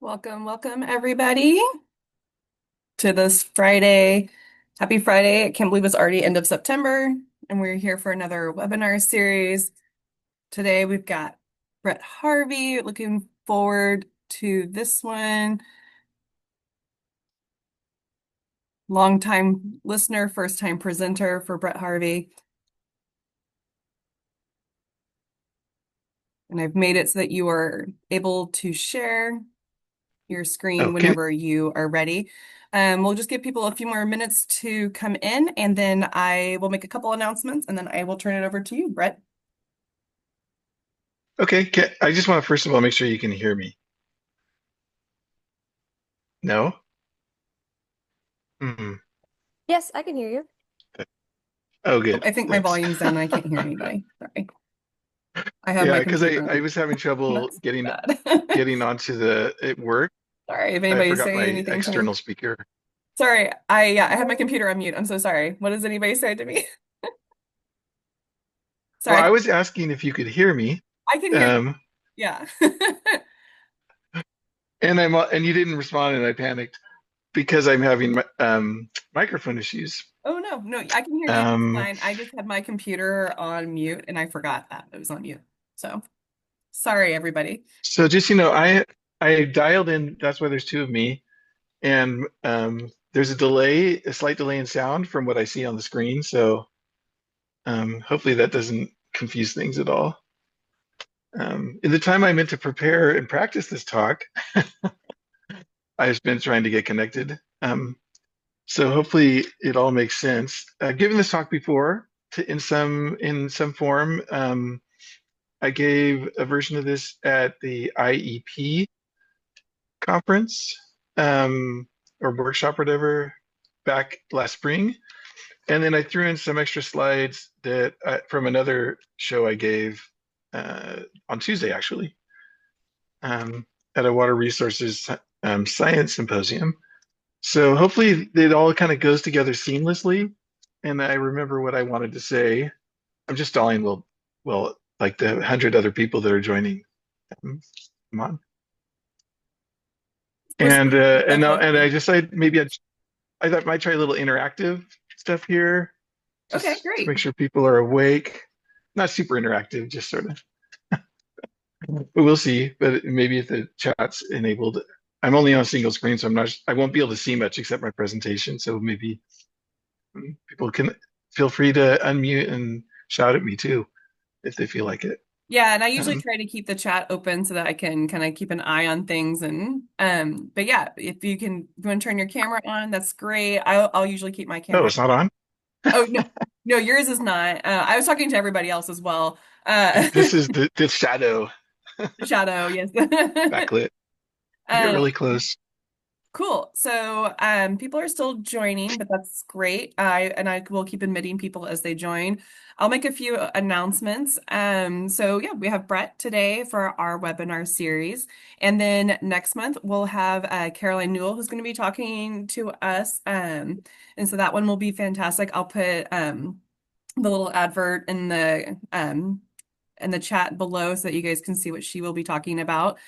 Welcome everybody to this Friday. Happy Friday. I can't believe it's already end of September and we're here for another webinar series. Today we've got Brett Harvey. Looking forward to this one. Longtime listener, first time presenter for Brett Harvey. And I've made it so that you are able to share your screen Okay. whenever you are ready. We'll just give people a few more minutes to come in, and then I will make a couple announcements, and then I will turn it over to you, Brett. Okay. I just want to first of all make sure you can hear me. No? Hmm. Yes, I can hear you. Oh, Oh, good. I think my Thanks. volume's down. I can't hear anybody. Sorry. I have Yeah, my because computer I on. was having trouble That's getting bad. getting onto the at work. Sorry if I anybody's forgot my saying anything to me. external speaker. Sorry. I have my computer on mute. I'm so sorry. What does anybody say to me? Well, Sorry. I was asking if you could hear me. I can hear you. Um, Yeah. and you didn't respond, and I panicked because I'm having microphone issues. Oh no, I can hear you just Um, fine. I just had my computer on mute and I forgot that it was on mute. So sorry, everybody. so just I dialed in. That's why there's two of me, and there's a slight delay in sound from what I see on the screen. So hopefully that doesn't confuse things at all. In the time I meant to prepare and practice this talk, I've been trying to get connected. So hopefully it all makes sense. Given this talk before in some form, I gave a version of this at the IEP conference or workshop, or whatever, back last spring. And then I threw in some extra slides from another show I gave on Tuesday, actually, um, at a water resources science symposium. So hopefully it all kind of goes together seamlessly, and I remember what I wanted to say. I'm just stalling, like the 100 other people that are joining. Come on. We're still And now, and I hoping. decided I thought I might try a little interactive stuff here, Okay, just to great. make sure people are awake. Not super interactive, just sort of. But we'll see. But maybe if the chat's enabled, I'm only on a single screen, so I won't be able to see much except my presentation. So maybe people can feel free to unmute and shout at me too if they feel like it. Yeah, and I usually Um, try to keep the chat open so that I can kind of keep an eye on things and but yeah, if you want to turn your camera on, that's great. I'll usually keep my oh, camera. it's not on? Oh no. No, yours is not. I was talking to everybody else as well. Uh This is the shadow Shadow, yes. backlit. I get Um, really close. Cool. So, people are still joining, but that's great. I will keep admitting people as they join. I'll make a few announcements. So yeah, we have Brett today for our webinar series, and then next month we'll have Caroline Newell who's going to be talking to us. And so that one will be fantastic. I'll put the little advert in the chat below so that you guys can see what she will be talking about.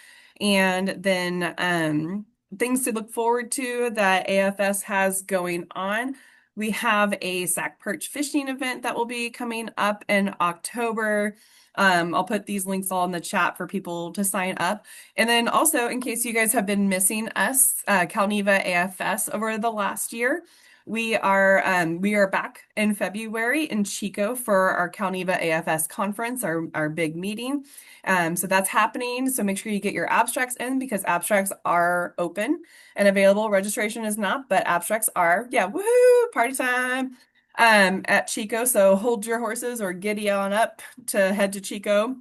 And then things to look forward to that AFS has going on. We have a sack perch fishing event that will be coming up in October. I'll put these links all in the chat for people to sign up. And then also, in case you guys have been missing us, Cal-Neva AFS over the last year, we are back in February in Chico for our Cal-Neva AFS conference, our big meeting. So that's happening. So make sure you get your abstracts in because abstracts are open and available. Registration is not, but abstracts are. Yeah, woohoo, party time. At Chico. So hold your horses or giddy on up to head to Chico.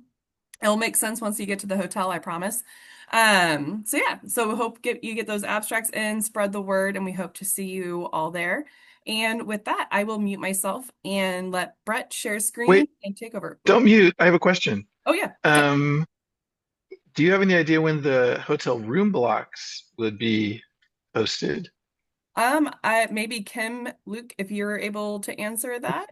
It'll make sense once you get to the hotel, I promise. So yeah, so we hope you get those abstracts in, spread the word, and we hope to see you all there. And with that, I will mute myself and let Brett share screen Wait, and take over. don't mute. I have a question. Oh yeah, what's up? Um, do you have any idea when the hotel room blocks would be posted? I maybe Kim, Luke, if you're able to answer that.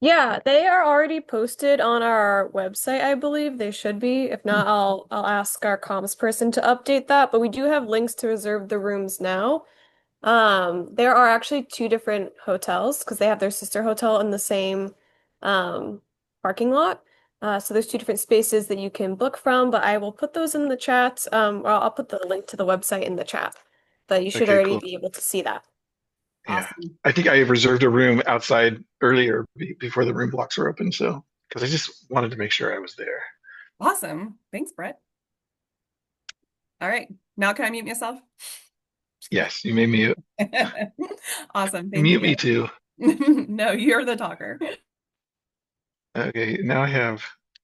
Yeah, they are already posted on our website, I believe. They should be. If not, I'll ask our comms person to update that. But we do have links to reserve the rooms now. There are actually two different hotels because they have their sister hotel in the same um parking lot. So there's two different spaces that you can book from, but I will put those in the chat. Or I'll put the link to the website in the chat. But you should Okay, already cool. be able to see that. Yeah. Awesome. I think I reserved a room outside earlier before the room blocks were open. So, because I just wanted to make sure I was there. Awesome. Thanks, Brett. All right. Now can I mute myself? Just kidding. Yes, you made me Awesome. Thank mute you. me too. No, you're the talker. Okay, now I have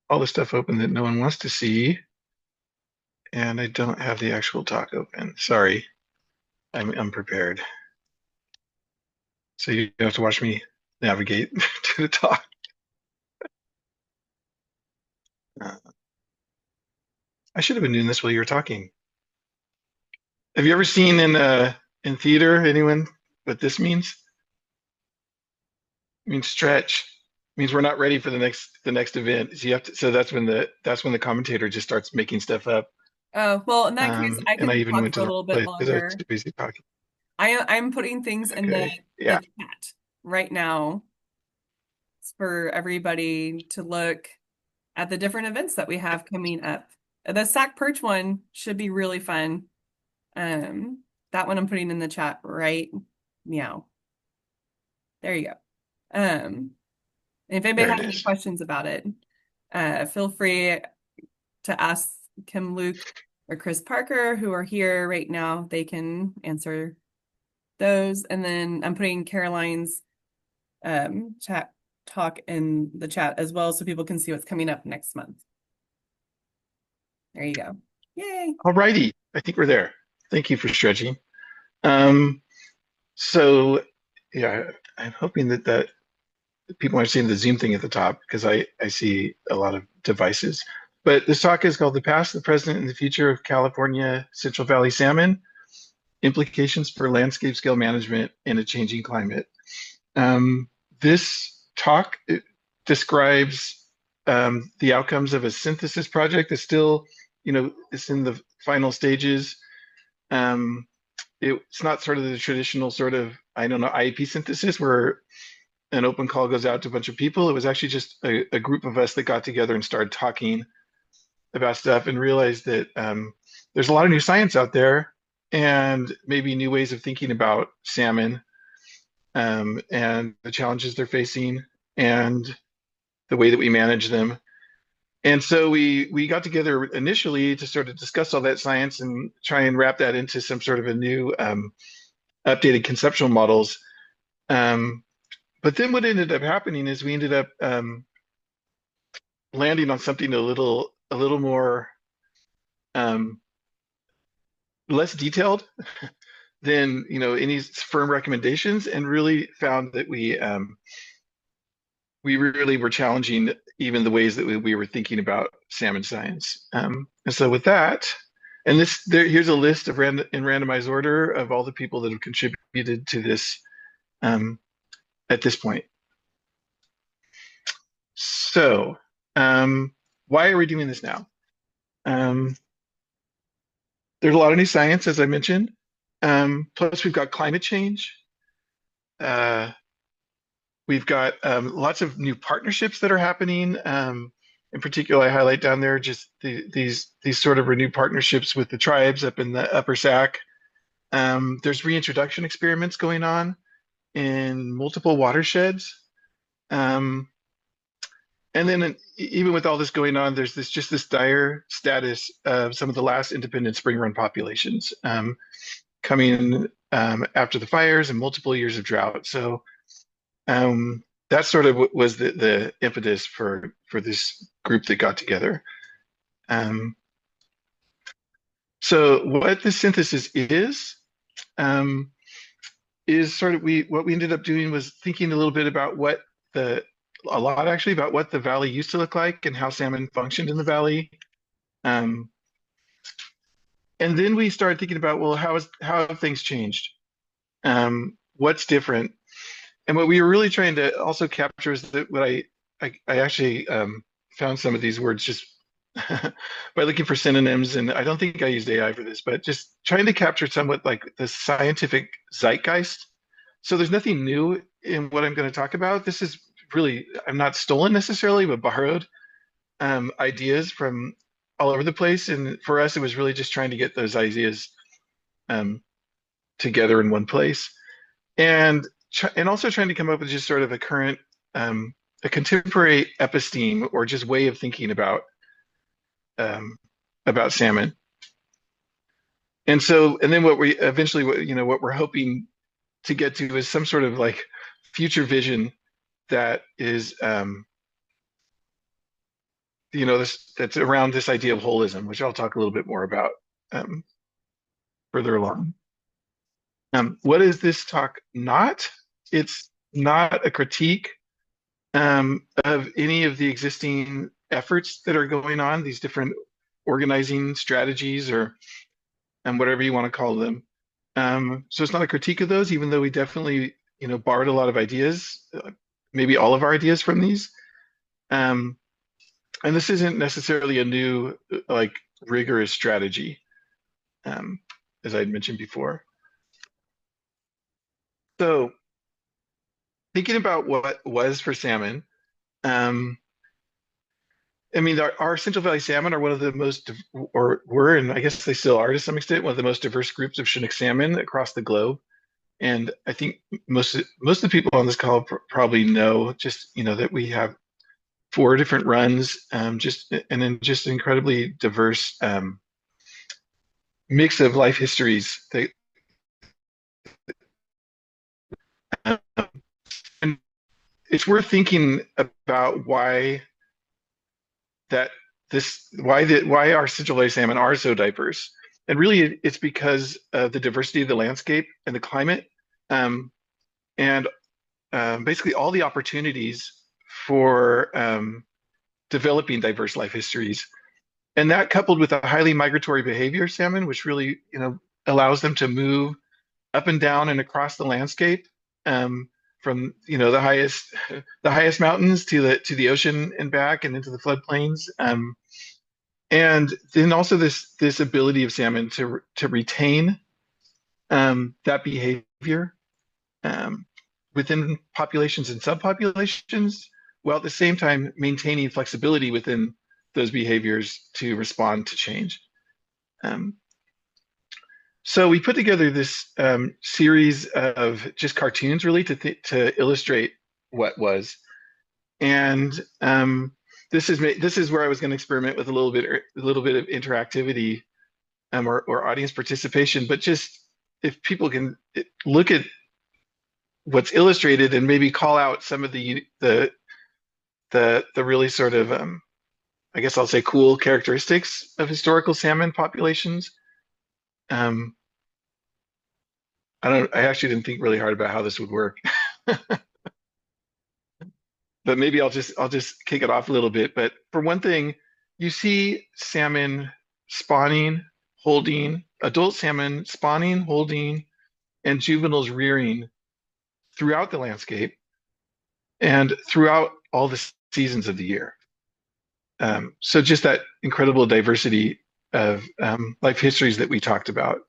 all the stuff open that no one wants to see, and I don't have the actual talk open. Sorry, I'm unprepared. So you have to watch me navigate to the talk. Uh, I should have been doing this while you were talking. Have you ever seen in theater anyone what this means? It means stretch. It means we're not ready for the next event. So you have to, so that's when the commentator just starts making stuff up. Oh, well, in that case, I And I can even talk went for to a the little bit place because I was longer. too busy talking. I'm putting things in Okay. the Yeah. chat right now for everybody to look at the different events that we have coming up. The Sac Perch one should be really fun. That one I'm putting in the chat right meow. There you go. And if anybody There it has any is. questions about it, feel free to ask Kim Luke or Chris Parker, who are here right now. They can answer those. And then I'm putting Caroline's chat talk in the chat as well so people can see what's coming up next month. There you go. Yay. All righty. I think we're there. Thank you for stretching. Um, so yeah, I'm hoping that people aren't seeing the Zoom thing at the top because I see a lot of devices. But this talk is called The Past, the Present, and the Future of California Central Valley Salmon, Implications for Landscape Scale Management in a Changing Climate. This talk describes the outcomes of a synthesis project that's still, it's in the final stages. Um, it's not sort of the traditional sort of, I don't know, IEP synthesis where an open call goes out to a bunch of people. It was actually just a group of us that got together and started talking about stuff and realized that there's a lot of new science out there and maybe new ways of thinking about salmon and the challenges they're facing and the way that we manage them. And so we got together initially to sort of discuss all that science and try and wrap that into some sort of a new updated conceptual models. Um, but then what ended up happening is we ended up landing on something a little more um, less detailed than any firm recommendations, and really found that we really were challenging even the ways that we were thinking about salmon science. And so with that, and here's a list of in randomized order of all the people that have contributed to this um, at this point. So why are we doing this now? Um, there's a lot of new science, as I mentioned. Plus, we've got climate change. Uh, we've got lots of new partnerships that are happening. In particular, I highlight down there just these sort of renewed partnerships with the tribes up in the Upper Sac. There's reintroduction experiments going on in multiple watersheds. Um, and then even with all this going on, there's this dire status of some of the last independent spring run populations coming after the fires and multiple years of drought. So that sort of was the impetus for this group that got together. Um, so what the synthesis um, is sort of what we ended up doing was thinking a little bit about a lot actually about what the valley used to look like and how salmon functioned in the valley. Um, and then we started thinking about, well, how have things changed? What's different? And what we were really trying to also capture is that what I actually found some of these words just by looking for synonyms, and I don't think I used AI for this, but just trying to capture somewhat like the scientific zeitgeist. So there's nothing new in what I'm going to talk about. This is really, I'm not stolen necessarily, but borrowed ideas from all over the place. And for us, it was really just trying to get those ideas um, together in one place, and also trying to come up with just sort of a current, a contemporary episteme or just way of thinking um, about salmon. And so, and then what we eventually, what we're hoping to get to is some sort of like future vision that is, that's around this idea of holism, which I'll talk a little bit more about um, further along. What is this talk not? It's not a critique of any of the existing efforts that are going on, these different organizing strategies or whatever you want to call them. So it's not a critique of those, even though we definitely, borrowed a lot of ideas, maybe all of our ideas from these. Um, and this isn't necessarily a new, like, rigorous strategy, um, as I'd mentioned before. So thinking about what was for salmon, um, I mean, our Central Valley salmon are one of the most, or were, and I guess they still are to some extent, one of the most diverse groups of Chinook salmon across the globe. And I think most of the people on this call probably know just, that we have four different runs, just and then just incredibly diverse mix of life histories. Um, and it's worth thinking about that why our Central Valley salmon are so diverse. And really, it's because of the diversity of the landscape and the climate, and basically all the opportunities for developing diverse life histories. And that coupled with a highly migratory behavior salmon, which really, allows them to move up and down and across the landscape, from the highest mountains to the ocean and back and into the floodplains. And then also this ability of salmon to retain that behavior um, within populations and subpopulations, while at the same time maintaining flexibility within those behaviors to respond to change. Um, so we put together this series of just cartoons, really, to illustrate what was. And this is where I was going to experiment with a little bit of interactivity, or audience participation. But just if people can look at what's illustrated and maybe call out some of the really sort of I guess I'll say cool characteristics of historical salmon populations. Um, I actually didn't think really hard about how this would work, but maybe I'll just kick it off a little bit. But for one thing, you see salmon spawning, holding, adult salmon spawning, holding, and juveniles rearing throughout the landscape and throughout all the seasons of the year. So just that incredible diversity of life histories that we talked about.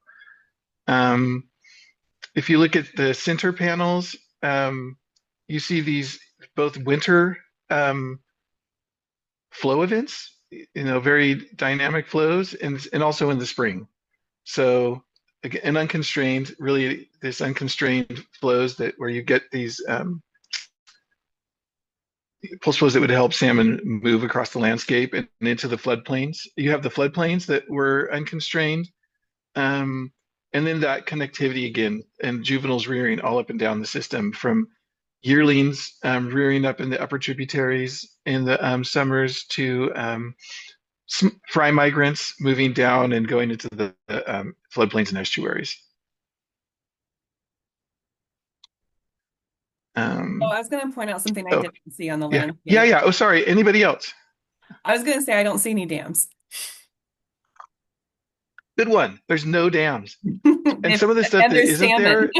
If you look at the center panels, you see these both winter flow events, very dynamic flows, and also in the spring. So again, unconstrained, really this unconstrained flows where you get these pulse flows that would help salmon move across the landscape and into the floodplains. You have the floodplains that were unconstrained, and then that connectivity again, and juveniles rearing all up and down the system, from yearlings rearing up in the upper tributaries in the summers to fry migrants moving down and going into the floodplains and estuaries. Oh, I was going to point out something I Oh, didn't see on the yeah, yeah, landscape. yeah. Oh, sorry. Anybody else? I was going to say I don't see any dams. Good one. There's no dams. And And some of the stuff and that there's isn't salmon. there,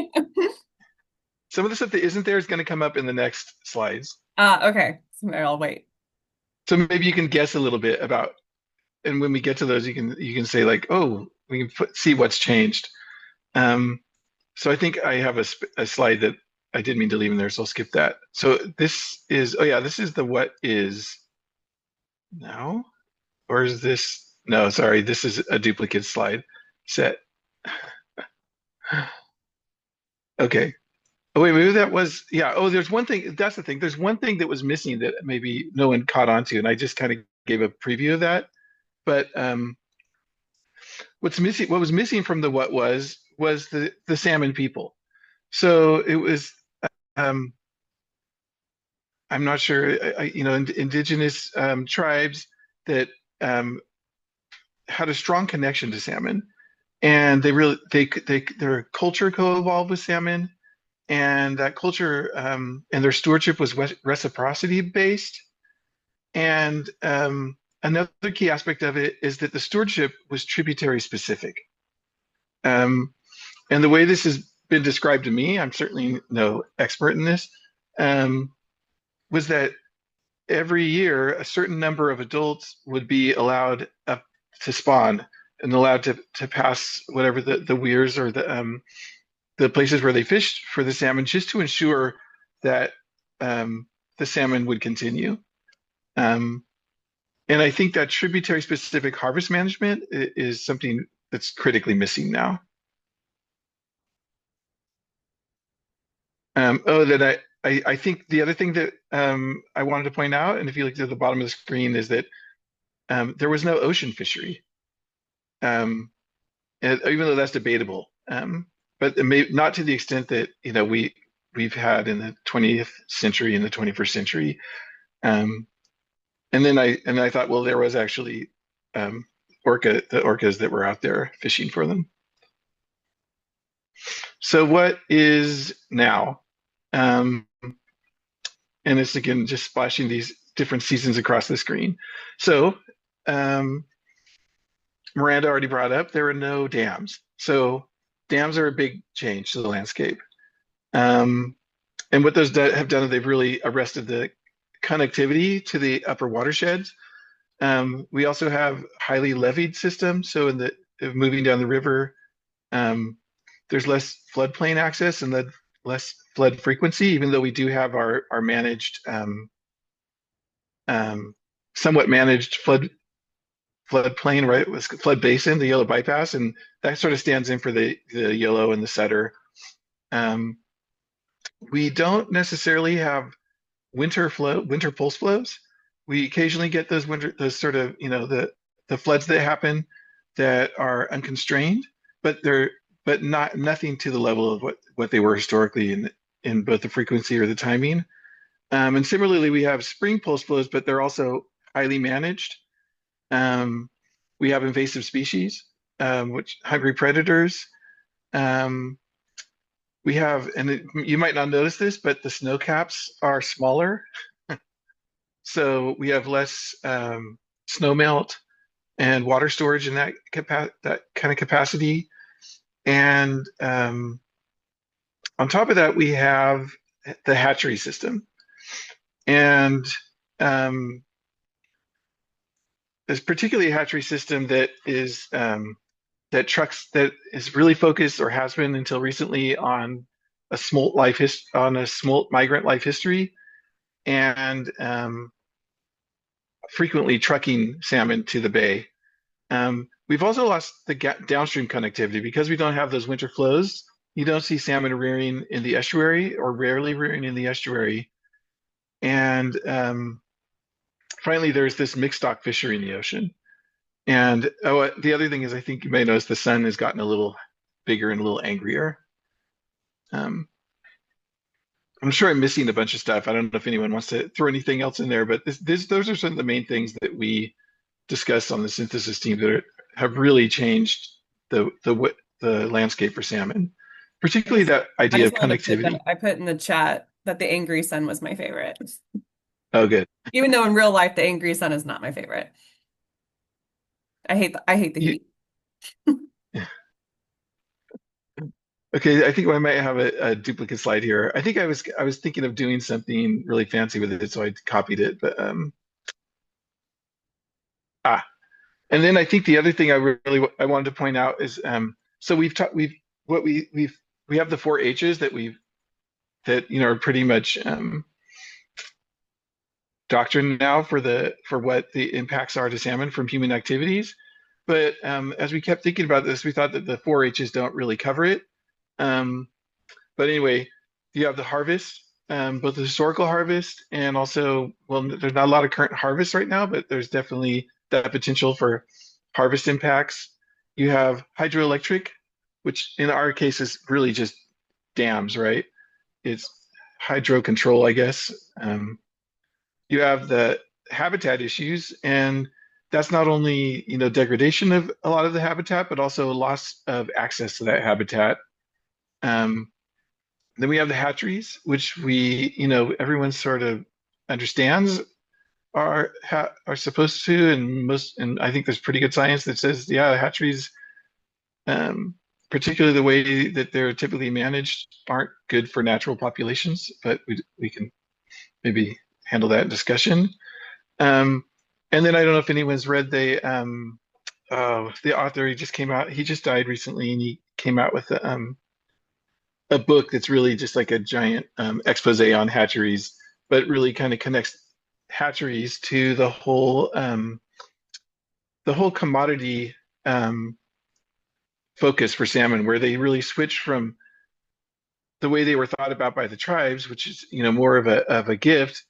some of the stuff that isn't there is going to come up in the next slides. Okay. So I'll wait. So maybe you can guess a little bit about, and when we get to those, you can say like, oh, we can see what's changed. Um, so I think I have a slide that I didn't mean to leave in there, so I'll skip that. So this is, oh yeah, this is the what is now, or is this? No, sorry, this is a duplicate slide set. Okay. Oh wait, maybe that was yeah. Oh, there's one thing. That's the thing. There's one thing that was missing that maybe no one caught on to, and I just kind of gave a preview of that. But what's missing? What was missing from the what was the salmon people. So it was. Um, I'm not sure. Indigenous tribes that um, had a strong connection to salmon, and their culture co-evolved with salmon, and that culture and their stewardship was reciprocity based. And another key aspect of it is that the stewardship was tributary specific. Um, and the way this has been described to me, I'm certainly no expert in this, um, was that every year a certain number of adults would be allowed up to spawn and allowed to pass whatever the weirs or the places where they fished for the salmon, just to ensure that the salmon would continue. Um, and I think that tributary specific harvest management is something that's critically missing now. I think the other thing that I wanted to point out, and if you look at the bottom of the screen, is that there was no ocean fishery, even though that's debatable. But not to the extent that we've had in the 20th century and the 21st century. Um, and then I thought, well, there was actually the orcas that were out there fishing for them. So what is now? Um, and it's again just splashing these different seasons across the screen. So Miranda already brought up there are no dams. So dams are a big change to the landscape. And what those have done is they've really arrested the connectivity to the upper watersheds. We also have highly levied systems. So in the moving down the river, there's less floodplain access and less flood frequency, even though we do have our managed, somewhat managed floodplain, right? It was flood basin, the yellow bypass, and that sort of stands in for the yellow and the setter. We don't necessarily have winter pulse flows. We occasionally get those sort of, the floods that happen that are unconstrained, but nothing to the level of what they were historically in both the frequency or the timing. And similarly, we have spring pulse flows, but they're also highly managed. We have invasive species, which hungry predators. We have, you might not notice this, but the snow caps are smaller. So we have less snow melt and water storage in that kind of capacity. And on top of that, we have the hatchery system. And there's particularly a hatchery system that is that is really focused, or has been until recently, on a smolt migrant life history, and frequently trucking salmon to the bay. We've also lost the downstream connectivity because we don't have those winter flows. You don't see salmon rearing in the estuary, or rarely rearing in the estuary. And finally, there's this mixed stock fishery in the ocean. And the other thing is, I think you may notice the sun has gotten a little bigger and a little angrier. Um, I'm sure I'm missing a bunch of stuff. I don't know if anyone wants to throw anything else in there, but those are some of the main things that we discussed on the synthesis team that have really changed the landscape for salmon, particularly that I idea just of wanted to put connectivity. that I put in the chat that the angry sun was my favorite. Oh, good. Even though in real life the angry sun is not my favorite. I hate the You, heat. Okay, I think I might have a duplicate slide here. I think I was thinking of doing something really fancy with it, so I copied it. But ah, and then I think the other thing I wanted to point out is so we've taught we've what we have the four H's that are pretty much doctrine now for what the impacts are to salmon from human activities. But as we kept thinking about this, we thought that the four H's don't really cover it. Um, but anyway, you have the harvest, both the historical harvest and also, well, there's not a lot of current harvest right now, but there's definitely that potential for harvest impacts. You have hydroelectric, which in our case is really just dams, right? It's hydro control, I guess. You have the habitat issues, and that's not only, degradation of a lot of the habitat, but also loss of access to that habitat. Um, then we have the hatcheries, which everyone sort of understands are supposed to, and I think there's pretty good science that says, yeah, hatcheries, um, particularly the way that they're typically managed, aren't good for natural populations, but we can maybe handle that in discussion. Um, and then I don't know if anyone's read the author. He just died recently, and he came out with a book that's really just like a giant expose on hatcheries, but really kind of connects hatcheries to the whole commodity focus for salmon, where they really switch from the way they were thought about by the tribes, which is more of a gift,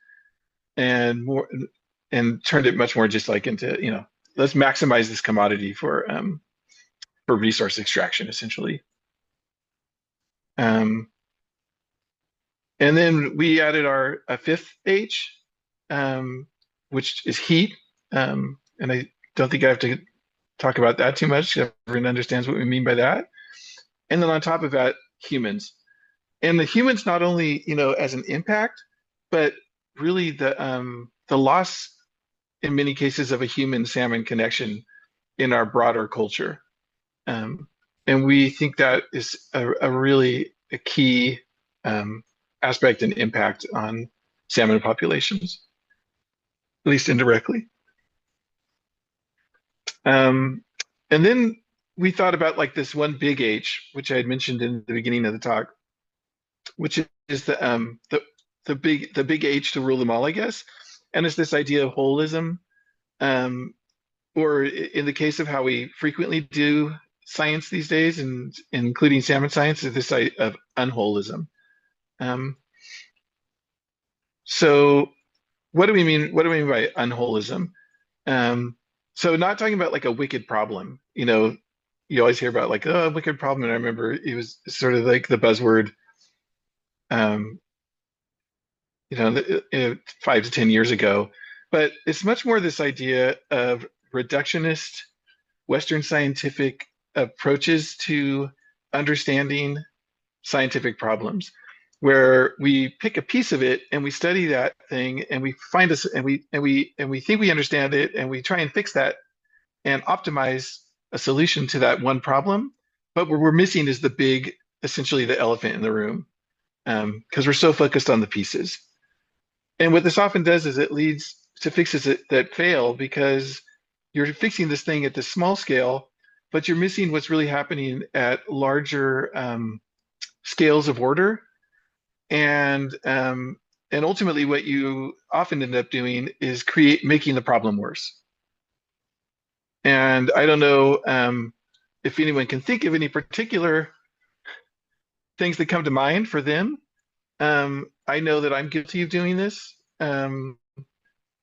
and more and turned it much more just like into let's maximize this commodity for resource extraction essentially. Um, and then we added a fifth H, um, which is heat. And I don't think I have to talk about that too much. Everyone understands what we mean by that. And then on top of that, humans. And the humans not only, as an impact, but really the loss in many cases of a human salmon connection in our broader culture. Um, and we think that is a really a key aspect and impact on salmon populations, at least indirectly. Um, and then we thought about like this one big H, which I had mentioned in the beginning of the talk, which is the big H to rule them all, I guess. And it's this idea of holism, um, or in the case of how we frequently do science these days, and including salmon science, is this idea of unholism. Um, so what do we mean? What do we mean by unholism? Um, so not talking about like a wicked problem. You always hear about like, oh, a wicked problem, and I remember it was sort of like the buzzword, um, 5 to 10 years ago. But it's much more this idea of reductionist Western scientific approaches to understanding scientific problems, where we pick a piece of it and we study that thing and we find us and we think we understand it and we try and fix that and optimize a solution to that one problem. But what we're missing is essentially the elephant in the room, because we're so focused on the pieces. And what this often does is it leads to fixes that fail, because you're fixing this thing at this small scale, but you're missing what's really happening at larger scales of order. And ultimately, what you often end up doing is making the problem worse. And I don't know if anyone can think of any particular things that come to mind for them. I know that I'm guilty of doing this, and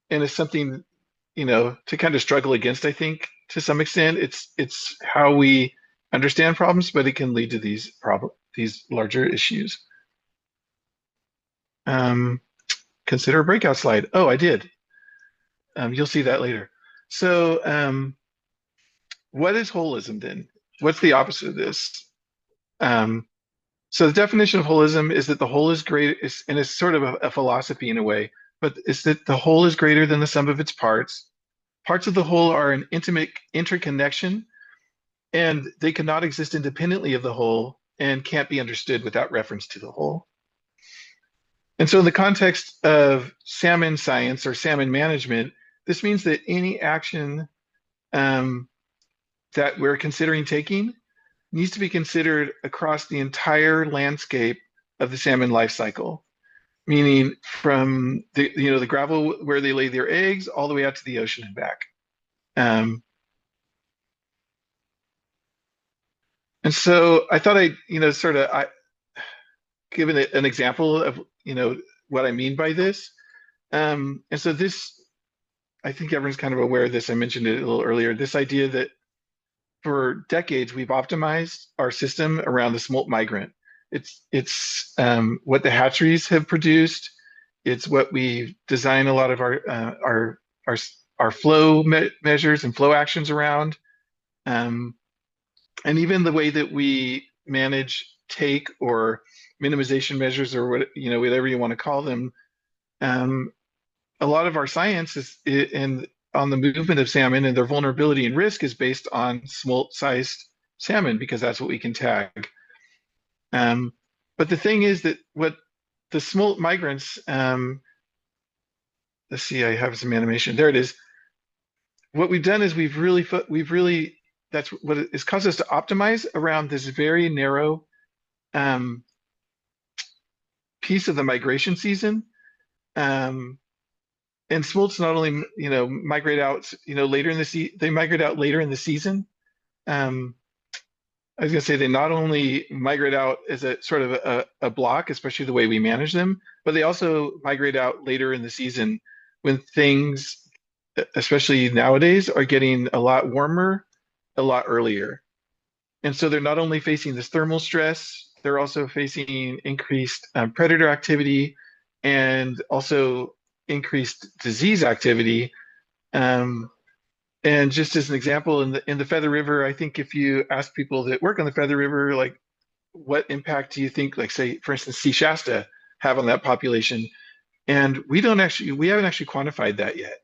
it's something to kind of struggle against. I think to some extent, it's how we understand problems, but it can lead to these larger issues. Consider a breakout slide. Oh, I did. You'll see that later. So, what is holism then? What's the opposite of this? So the definition of holism is that the whole is great, and it's sort of a philosophy in a way, but it's that the whole is greater than the sum of its parts. Parts of the whole are an intimate interconnection, and they cannot exist independently of the whole, and can't be understood without reference to the whole. And so in the context of salmon science or salmon management, this means that any action um, that we're considering taking needs to be considered across the entire landscape of the salmon life cycle, meaning from the gravel where they lay their eggs all the way out to the ocean and back. And so I thought I give an example of what I mean by this. And so this, I think everyone's kind of aware of this. I mentioned it a little earlier. This idea that for decades we've optimized our system around the smolt migrant. It's what the hatcheries have produced. It's what we design a lot of our flow measures and flow actions around, and even the way that we manage take or minimization measures or whatever you want to call them. A lot of our science is in on the movement of salmon and their vulnerability and risk is based on smolt-sized salmon because that's what we can tag. But the thing is that what the smolt migrants, let's see, I have some animation. There it is. What we've done is we've really that's what it's caused us to optimize around this very narrow piece of the migration season. And smolts not only migrate out later in the they migrate out later in the season. I was going to say they not only migrate out as a sort of a block, especially the way we manage them, but they also migrate out later in the season when things, especially nowadays, are getting a lot warmer, a lot earlier. And so they're not only facing this thermal stress, they're also facing increased predator activity and also increased disease activity. And just as an example, in the Feather River, I think if you ask people that work on the Feather River, like what impact do you think, like say, for instance, sea Shasta have on that population? And we haven't actually quantified that yet.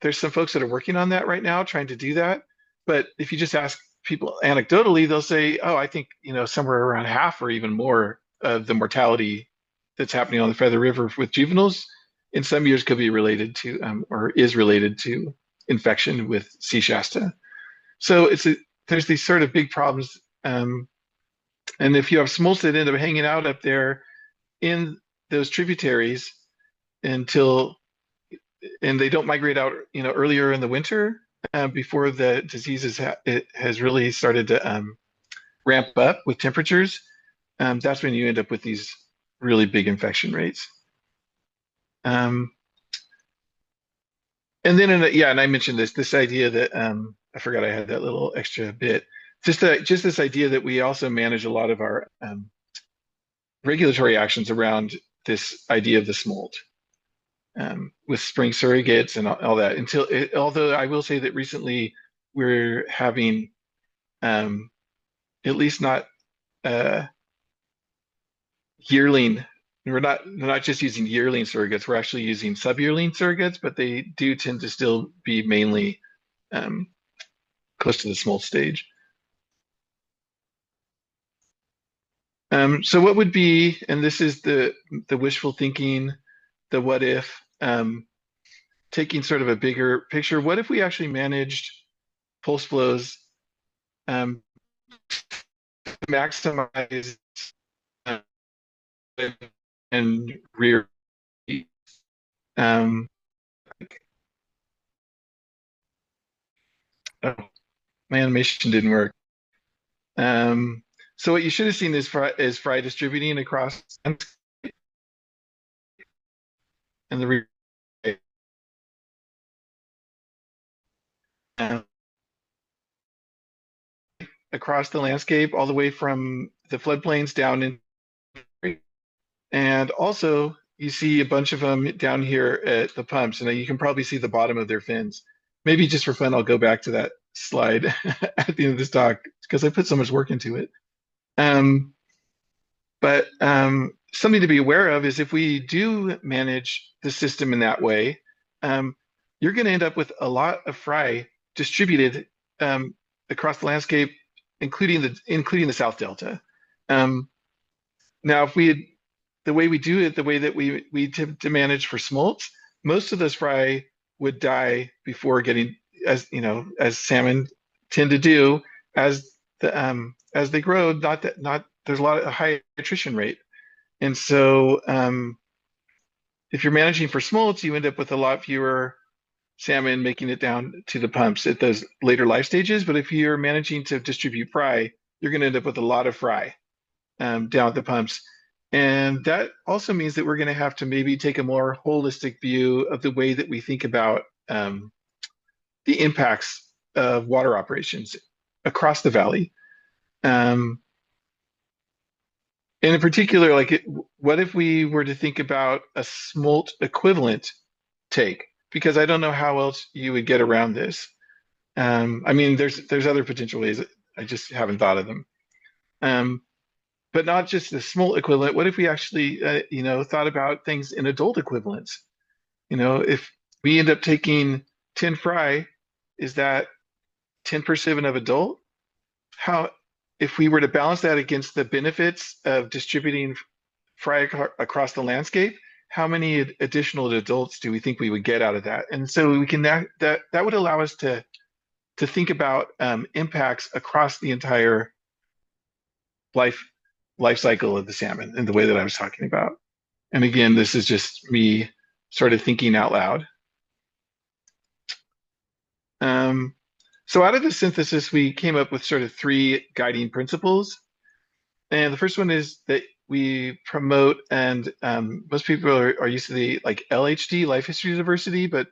There's some folks that are working on that right now, trying to do that. But if you just ask people anecdotally, they'll say, "Oh, I think somewhere around half or even more of the mortality that's happening on the Feather River with juveniles in some years could be related to or is related to infection with sea Shasta." So there's these sort of big problems. And if you have smolts that end up hanging out up there in those tributaries and they don't migrate out, earlier in the winter before the disease has really started to ramp up with temperatures, that's when you end up with these really big infection rates. And then, and I mentioned this idea that I forgot I had that little extra bit. Just this idea that we also manage a lot of our regulatory actions around this idea of the smolt with spring surrogates and all that. Although I will say that recently we're having at least not yearling. We're not just using yearling surrogates. We're actually using sub-yearling surrogates, but they do tend to still be mainly close to the smolt stage. So what would be, and this is the wishful thinking, the what if, taking sort of a bigger picture. What if we actually managed pulse flows to maximize and rear. Um, oh, my animation didn't work. So what you should have seen is fry distributing across and the rear. Across the landscape, all the way from the floodplains down in. And also, you see a bunch of them down here at the pumps, and you can probably see the bottom of their fins. Maybe just for fun, I'll go back to that slide at the end of this talk because I put so much work into it. But something to be aware of is if we do manage the system in that way, you're going to end up with a lot of fry distributed across the landscape including the South Delta. Um, Now, if we had the way we do it, the way that we tend to manage for smolts, most of those fry would die before getting, as you know, as salmon tend to do as they grow. Not there's a lot of a high attrition rate, and so if you're managing for smolts, you end up with a lot fewer salmon making it down to the pumps at those later life stages. But if you're managing to distribute fry, you're going to end up with a lot of fry down at the pumps. And that also means that we're going to have to maybe take a more holistic view of the way that we think about the impacts of water operations across the valley. Um, and in particular, what if we were to think about a smolt equivalent take? Because I don't know how else you would get around this. I mean, there's other potential ways. I just haven't thought of them. Um, but not just the smolt equivalent. What if we actually, thought about things in adult equivalents? If we end up taking 10 fry, is that 10% of adult? How, if we were to balance that against the benefits of distributing fry across the landscape, how many additional adults do we think we would get out of that? And so we can that would allow us to think about impacts across the entire life life cycle of the salmon in the way that I was talking about. And again, this is just me sort of thinking out loud. So out of the synthesis, we came up with sort of three guiding principles. And the first one is that we promote, and most people are used to the like LHD, life history diversity, but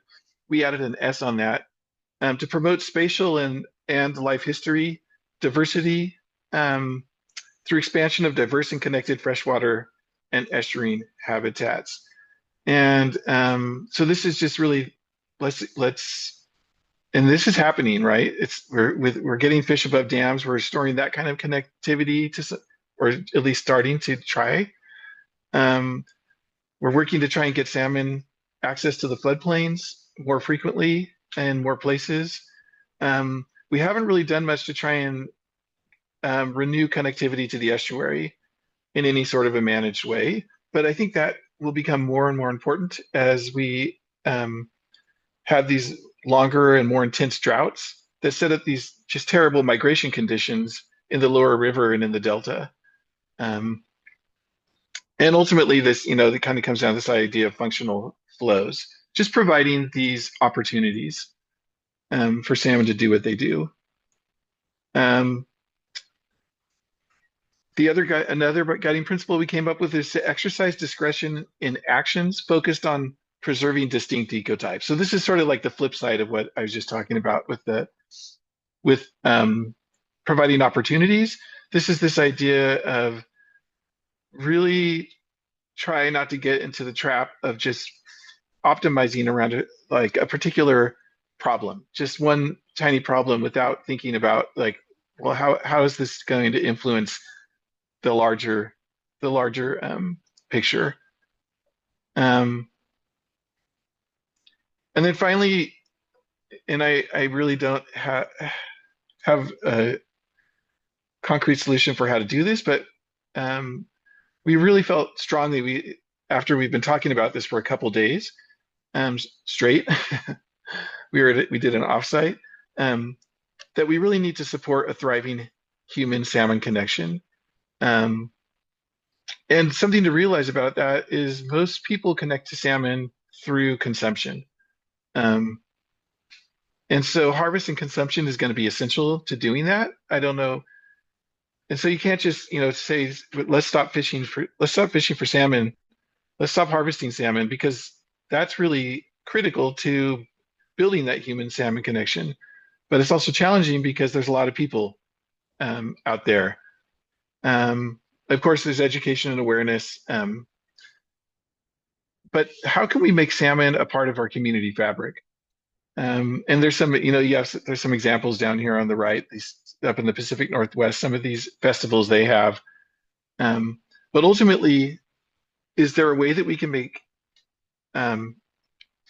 we added an S on that to promote spatial and life history diversity through expansion of diverse and connected freshwater and estuarine habitats. And so this is just really let's and this is happening, right? We're getting fish above dams. We're restoring that kind of connectivity or at least starting to try. Um, we're working to try and get salmon access to the floodplains more frequently and more places. We haven't really done much to try and renew connectivity to the estuary in any sort of a managed way. But I think that will become more and more important as we have these longer and more intense droughts that set up these just terrible migration conditions in the lower river and in the delta. And ultimately, this, it kind of comes down to this idea of functional flows, just providing these opportunities for salmon to do what they do. Another guiding principle we came up with is to exercise discretion in actions focused on preserving distinct ecotypes. So this is sort of like the flip side of what I was just talking about with providing opportunities. This is this idea of really try not to get into the trap of just optimizing around like a particular problem, just one tiny problem, without thinking about like, well, how is this going to influence the larger picture? And then finally, and I really don't have a concrete solution for how to do this, but we really felt strongly after we've been talking about this for a couple days straight, we did an offsite that we really need to support a thriving human salmon connection. And something to realize about that is most people connect to salmon through consumption. And so harvest and consumption is going to be essential to doing that. I don't know. And so you can't just, say, let's stop fishing for salmon. Let's stop harvesting salmon, because that's really critical to building that human salmon connection. But it's also challenging because there's a lot of people out there. Of course, there's education and awareness. But how can we make salmon a part of our community fabric? And there's some, there's some examples down here on the right, these up in the Pacific Northwest, some of these festivals they have. But ultimately, is there a way that we can make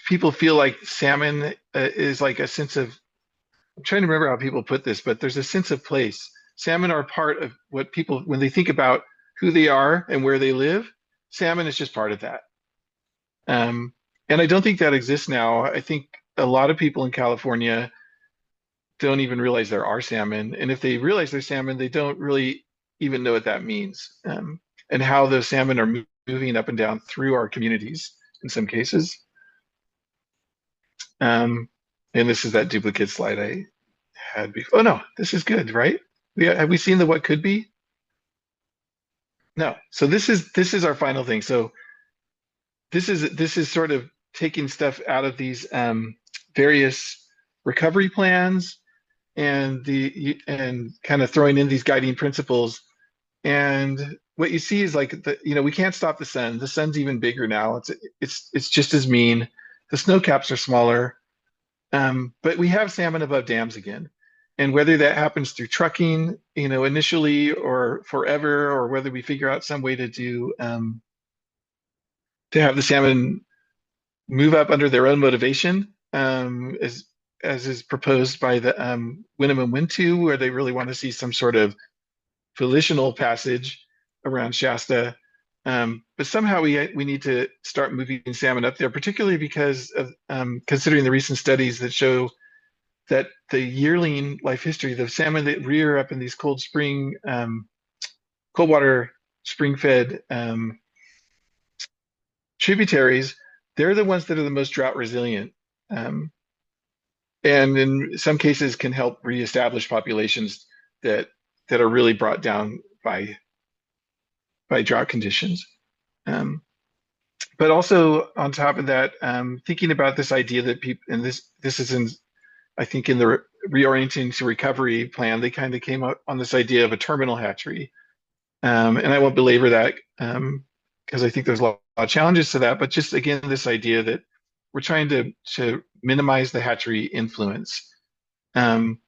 people feel like salmon is like a sense of, I'm trying to remember how people put this, but there's a sense of place. salmon are part of what people, when they think about who they are and where they live, salmon is just part of that. Um, and I don't think that exists now. I think a lot of people in California don't even realize there are salmon. And if they realize there's salmon, they don't really even know what that means, and how those salmon are moving up and down through our communities in some cases. Um, and this is that duplicate slide I had before. Oh no, this is good, right? Have we seen the what could be? No. So this is our final thing. So this is sort of taking stuff out of these various recovery plans and kind of throwing in these guiding principles. And what you see is like we can't stop the sun. The sun's even bigger now. It's just as mean. The snow caps are smaller. But we have salmon above dams again. And whether that happens through trucking, initially or forever, or whether we figure out some way to have the salmon move up under their own motivation, as is proposed by the Wynnum and Wintu, where they really want to see some sort of volitional passage around Shasta. But somehow we need to start moving salmon up there, particularly because of considering the recent studies that show that the yearling life history, the salmon that rear up in these cold water spring fed tributaries, they're the ones that are the most drought resilient. And in some cases can help reestablish populations that are really brought down by drought conditions. But also on top of that, thinking about this idea that people, and this is in, I think in the reorienting to recovery plan, they kind of came up on this idea of a terminal hatchery. And I won't belabor that because I think there's a lot of challenges to that. But just again, this idea that we're trying to minimize the hatchery influence. On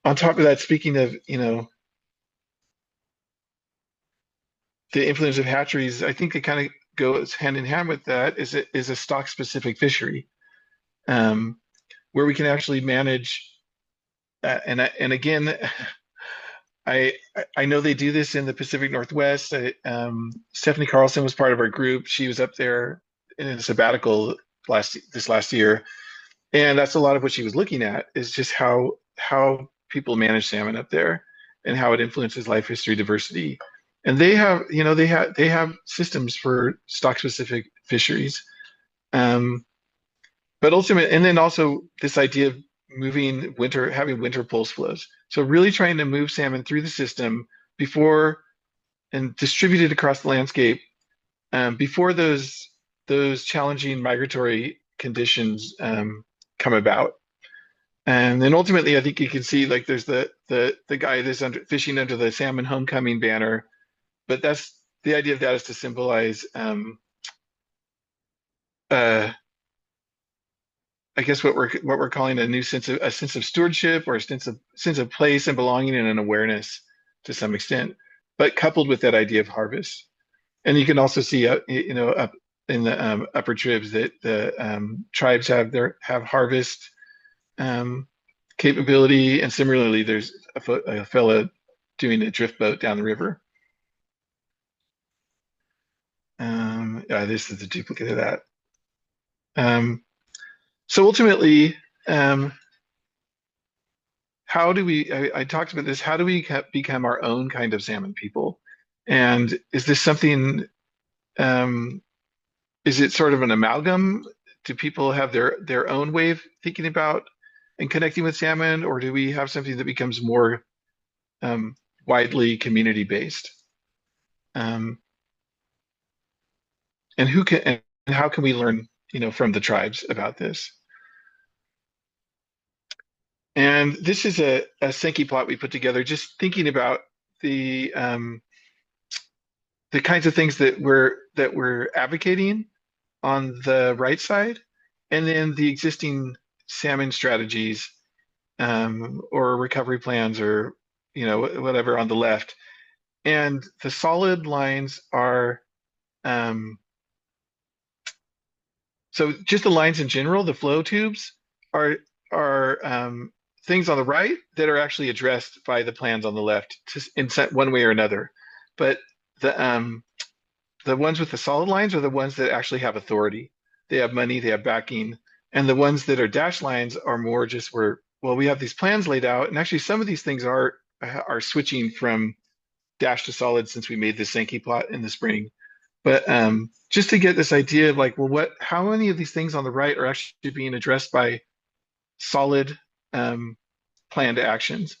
top of that, speaking of, the influence of hatcheries, I think it kind of goes hand in hand with that is a stock specific fishery, where we can actually manage. And again, I I know they do this in the Pacific Northwest. Stephanie Carlson was part of our group. She was up there in a sabbatical this last year, and that's a lot of what she was looking at is just how people manage salmon up there and how it influences life history diversity. And they have, they have systems for stock specific fisheries. Um, but ultimately, and then also this idea of having winter pulse flows. So really trying to move salmon through the system before and distribute it across the landscape, before those challenging migratory conditions come about. And then ultimately, I think you can see like there's the guy that's fishing under the salmon homecoming banner, but that's the idea of that is to symbolize, I guess what we're calling a sense of stewardship, or a sense of place and belonging and an awareness to some extent, but coupled with that idea of harvest. And you can also see, up in the upper tribs that the tribes have harvest capability, and similarly, there's a fellow doing a drift boat down the river. This is a duplicate of that. So ultimately, how do we? I talked about this. How do we become our own kind of salmon people? And is this something? Is it sort of an amalgam? Do people have their own way of thinking about and connecting with salmon, or do we have something that becomes more widely community based? And how can we learn, from the tribes about this? And this is a Sankey plot we put together, just thinking about the kinds of things that we're advocating on the right side, and then the existing salmon strategies, or recovery plans, or whatever on the left. And the solid lines are, so just the lines in general, the flow tubes are things on the right that are actually addressed by the plans on the left in one way or another. But the the ones with the solid lines are the ones that actually have authority. They have money, they have backing, and the ones that are dashed lines are more just where, well, we have these plans laid out, and actually some of these things are switching from dash to solid since we made the Sankey plot in the spring. But just to get this idea of like, well, how many of these things on the right are actually being addressed by solid um, planned actions?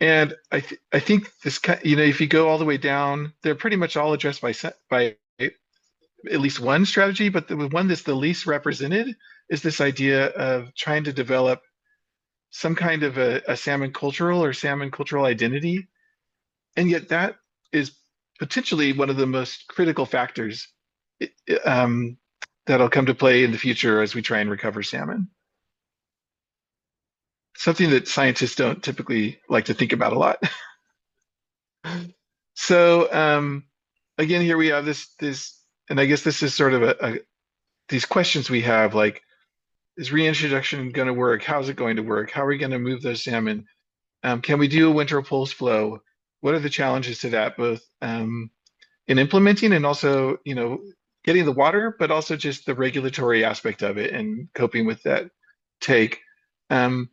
And I think this, if you go all the way down, they're pretty much all addressed by at least one strategy, but the one that's the least represented is this idea of trying to develop some kind of a salmon cultural or salmon cultural identity. And yet that is potentially one of the most critical factors um, that'll come to play in the future as we try and recover salmon. Something that scientists don't typically like to think about a lot. So again, here we have this, and I guess this is sort of these questions we have like, is reintroduction going to work? How's it going to work? How are we going to move those salmon? Can we do a winter pulse flow? What are the challenges to that, both in implementing and also, getting the water, but also just the regulatory aspect of it and coping with that take. Um,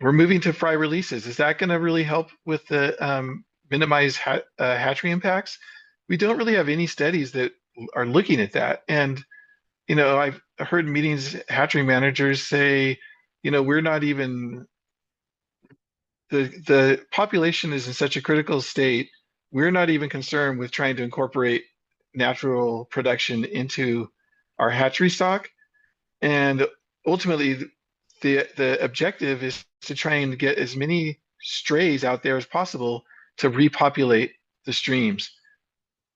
we're moving to fry releases. Is that going to really help with the minimize hatchery impacts? We don't really have any studies that are looking at that. And, I've heard meetings, hatchery managers say, we're not even, the population is in such a critical state. We're not even concerned with trying to incorporate natural production into our hatchery stock. And ultimately, the objective is to try and get as many strays out there as possible to repopulate the streams.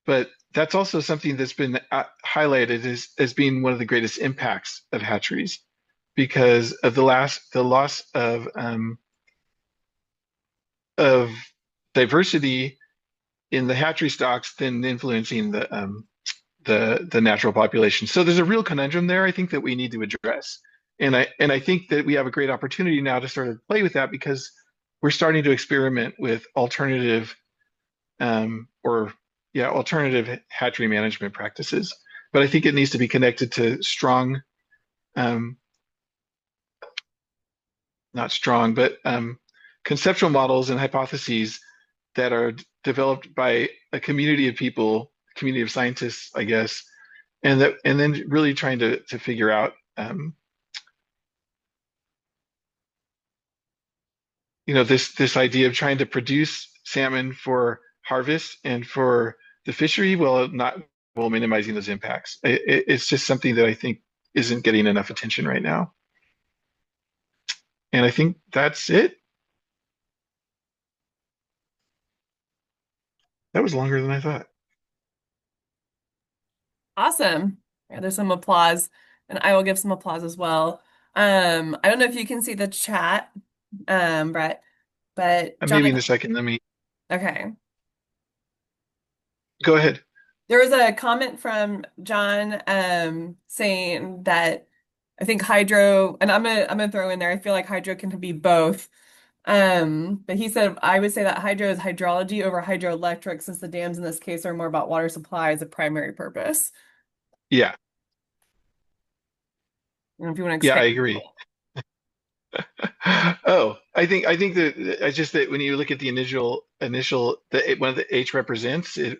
But that's also something that's been highlighted as being one of the greatest impacts of hatcheries because of the loss of diversity in the hatchery stocks then influencing the natural population. So there's a real conundrum there, I think, that we need to address. And I think that we have a great opportunity now to sort of play with that because we're starting to experiment with alternative alternative hatchery management practices. But I think it needs to be connected to strong, not strong, but conceptual models and hypotheses that are developed by a community of people, community of scientists, I guess, and then really trying to figure out this idea of trying to produce salmon for harvest and for the fishery while minimizing those impacts. It's just something that I think isn't getting enough attention right now. And I think that's it. That was longer than I thought. Awesome. Yeah, there's some applause, and I will give some applause as well. I don't know if you can see the chat, Brett, but John, Maybe in a second. Let me okay. go ahead. There was a comment from John saying that I think hydro, and I'm gonna throw in there, I feel like hydro can be both. But he said I would say that hydro is hydrology over hydroelectric since the dams in this case are more about water supply as a primary purpose. Yeah, I don't know if you want to yeah, I expand. agree. Oh, I think that it's just that when you look at the one of the H represents it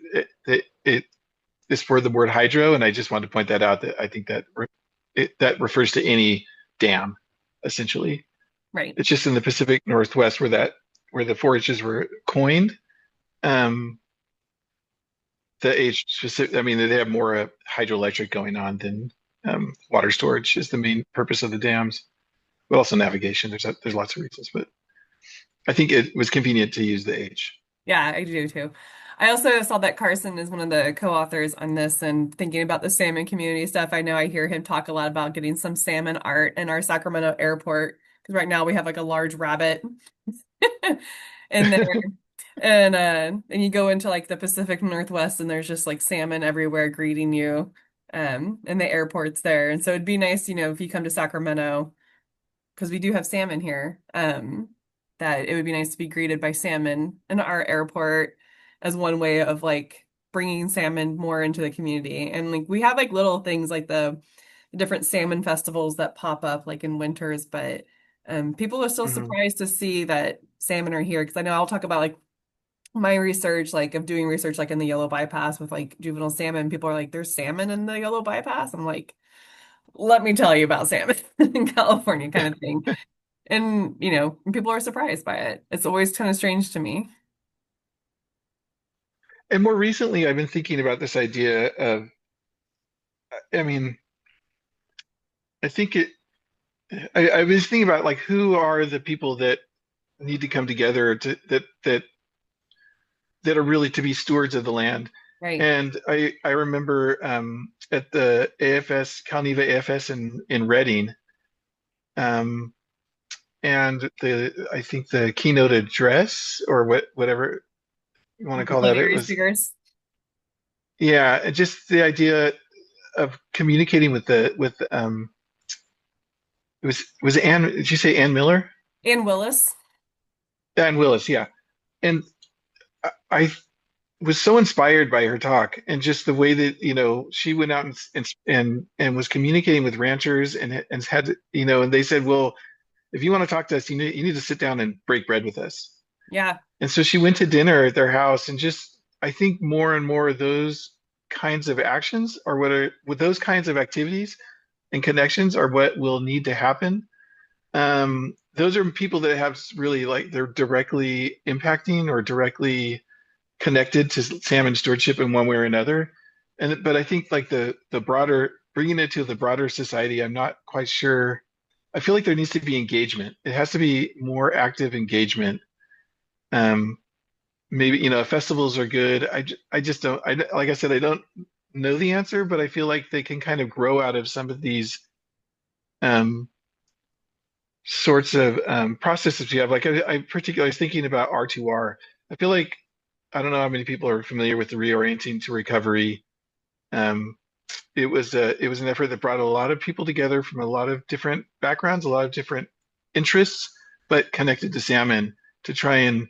is for the word hydro, and I just wanted to point that out that I think that refers to any dam, essentially. Right. It's just in the Pacific Northwest where the 4-H's were coined. Um, the H specific, I mean, they have more hydroelectric going on than water storage is the main purpose of the dams, but also navigation. There's lots of reasons, but I think it was convenient to use the H. Yeah, I do too. I also saw that Carson is one of the co-authors on this and thinking about the salmon community stuff. I know I hear him talk a lot about getting some salmon art in our Sacramento airport because right now we have like a large rabbit in there. And you go into like the Pacific Northwest and there's just like salmon everywhere greeting you and the airport's there. And so it'd be nice, if you come to Sacramento because we do have salmon here, that it would be nice to be greeted by salmon in our airport as one way of like bringing salmon more into the community. And like we have like little things like the different salmon festivals that pop up like in winters, but people are still Mhm. surprised to see that salmon are here because I know I'll talk about like my research, like of doing research like in the yellow bypass with like juvenile salmon. People are like, there's salmon in the yellow bypass. I'm like, let me tell you about salmon in California kind of thing. And, people are surprised by it. It's always kind of strange to me. And more recently, I've been thinking about this idea of, I mean, I think it, I was thinking about like who are the people that need to come together that are really to be stewards of the land. Right. And I remember at the AFS, Cal-Neva AFS in Reading, um, and the I think the keynote address or whatever you want to The call that, it plenary was, speakers. yeah, just the idea of communicating with it was Ann, did you say Ann Miller? Ann Willis. Ann Willis, yeah. And I was so inspired by her talk and just the way that she went out and was communicating with ranchers and had and they said, well, if you want to talk to us, you need to sit down and break bread with us. Yeah. And so she went to dinner at their house, and just I think more and more of those kinds of actions or what are with those kinds of activities and connections are what will need to happen. Those are people that have really like they're directly impacting or directly connected to salmon stewardship in one way or another. And but I think like the broader bringing it to the broader society, I'm not quite sure. I feel like there needs to be engagement. It has to be more active engagement. Um, Maybe festivals are good. I just don't. Like I said, I don't know the answer, but I feel like they can kind of grow out of some of these um, sorts of processes we have. Like I particularly was thinking about R2R. I feel like I don't know how many people are familiar with the reorienting to recovery. Um, it was an effort that brought a lot of people together from a lot of different backgrounds, a lot of different interests, but connected to salmon to try and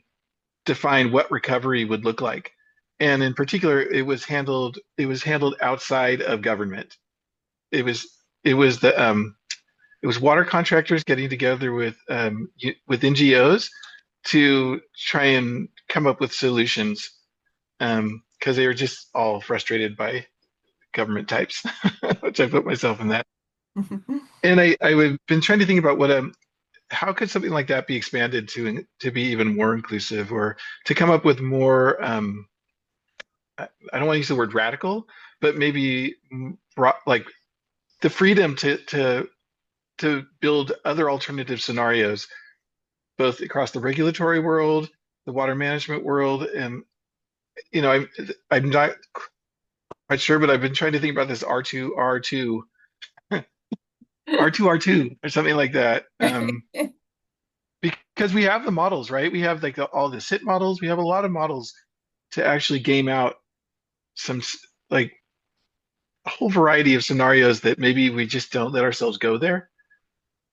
define what recovery would look like. And in particular, it was handled outside of government. It was it was the it was water contractors getting together with NGOs to try and come up with solutions because they were just all frustrated by government types, which I put myself in that. And I've been trying to think about how could something like that be expanded to be even more inclusive or to come up with more I don't want to use the word radical, but maybe like the freedom to build other alternative scenarios, both across the regulatory world, the water management world, and I'm not quite sure, but I've been trying to think about this R2R2 R2R2 or something like that. Because we have the models, right? We have like all the sit models. We have a lot of models to actually game out like a whole variety of scenarios that maybe we just don't let ourselves go there.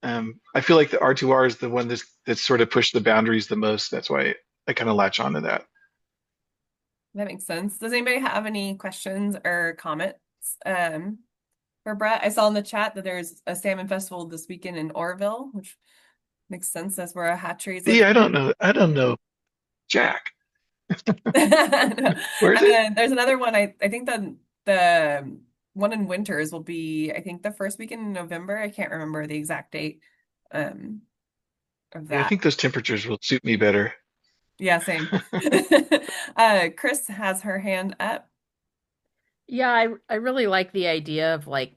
I feel like the R2R is the one that's sort of pushed the boundaries the most. That's why I kind of latch onto that. That makes sense. Does anybody have any questions or comments for Brett? I saw in the chat that there's a salmon festival this weekend in Orville, which makes sense. That's where a hatchery is See, located. I don't know. I don't know. Jack, where is And it? then there's another one. I think the one in Winters will be, I think, the first weekend in November. I can't remember the exact date um of Yeah, I that. think those temperatures will suit me better. Yeah, same. Chris has her hand up. Yeah, I really like the idea of like,